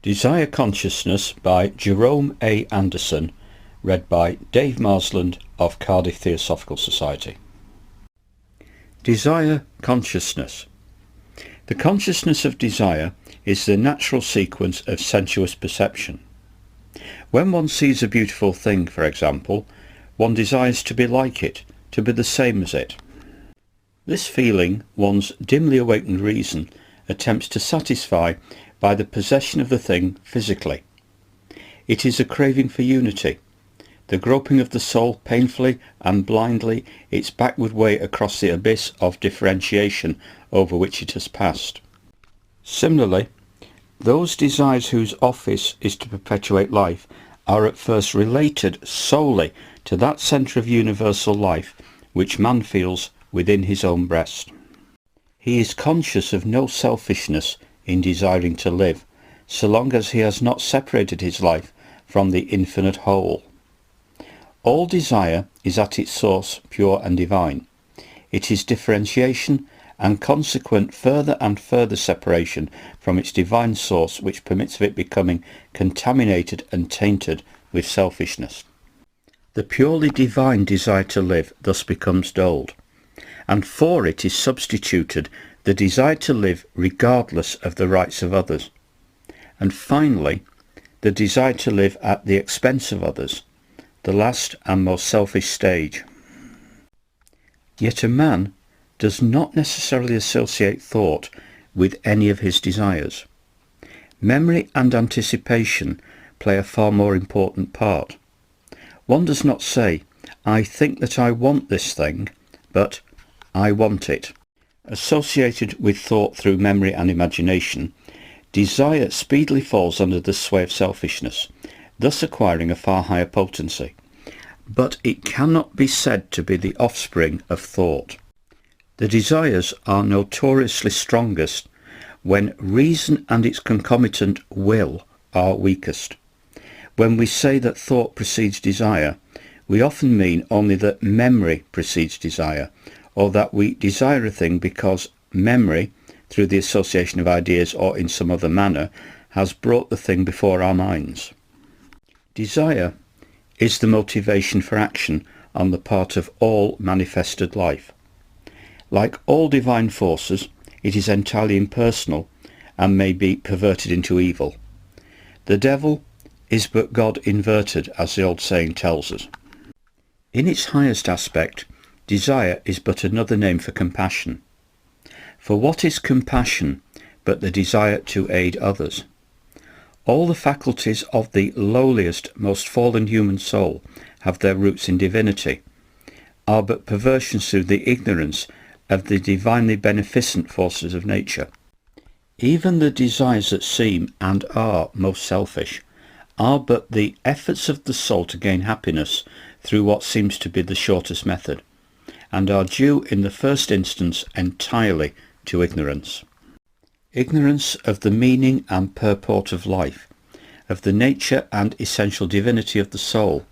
Desire Consciousness by Jerome A. Anderson, read by Dave Marsland of Cardiff Theosophical Society. Desire Consciousness. The consciousness of desire is the natural sequence of sensuous perception. When one sees a beautiful thing, for example, one desires to be like it, to be the same as it. This feeling one's dimly awakened reason attempts to satisfy by the possession of the thing physically. It is a craving for unity, the groping of the soul painfully and blindly its backward way across the abyss of differentiation over which it has passed. Similarly, those desires whose office is to perpetuate life are at first related solely to that centre of universal life which man feels within his own breast. He is conscious of no selfishness in desiring to live, so long as he has not separated his life from the infinite whole. All desire is at its source pure and divine. It is differentiation and consequent further and further separation from its divine source which permits of it becoming contaminated and tainted with selfishness. The purely divine desire to live thus becomes dulled, and for it is substituted the desire to live regardless of the rights of others, and finally the desire to live at the expense of others, the last and most selfish stage. Yet a man does not necessarily associate thought with any of his desires. Memory and anticipation play a far more important part. One does not say, "I think that I want this thing," but "I want it." Associated with thought through memory and imagination, desire speedily falls under the sway of selfishness, thus acquiring a far higher potency. But it cannot be said to be the offspring of thought. The desires are notoriously strongest when reason and its concomitant will are weakest. When we say that thought precedes desire, we often mean only that memory precedes desire, or that we desire a thing because memory, through the association of ideas or in some other manner, has brought the thing before our minds. Desire is the motivation for action on the part of all manifested life. Like all divine forces, it is entirely impersonal and may be perverted into evil. The devil is but God inverted, as the old saying tells us. In its highest aspect, desire is but another name for compassion. For what is compassion but the desire to aid others? All the faculties of the lowliest, most fallen human soul have their roots in divinity, are but perversions through the ignorance of the divinely beneficent forces of nature. Even the desires that seem and are most selfish are but the efforts of the soul to gain happiness through what seems to be the shortest method, and are due in the first instance entirely to ignorance. Ignorance of the meaning and purport of life, of the nature and essential divinity of the soul,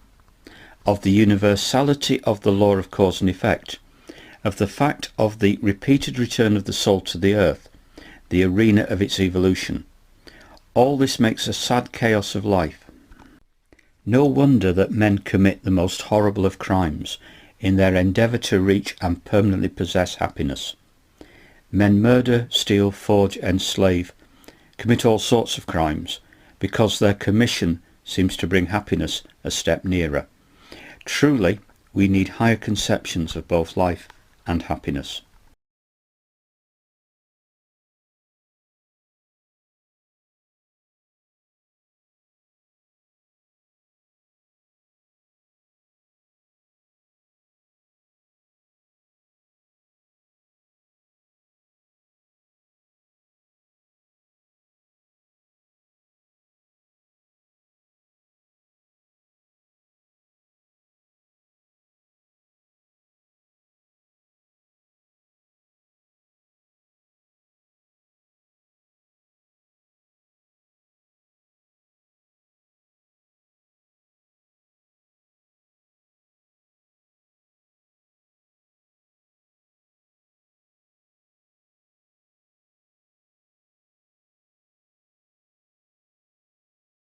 of the universality of the law of cause and effect, of the fact of the repeated return of the soul to the earth, the arena of its evolution. All this makes a sad chaos of life. No wonder that men commit the most horrible of crimes in their endeavour to reach and permanently possess happiness. Men murder, steal, forge, enslave, commit all sorts of crimes, because their commission seems to bring happiness a step nearer. Truly, we need higher conceptions of both life and happiness.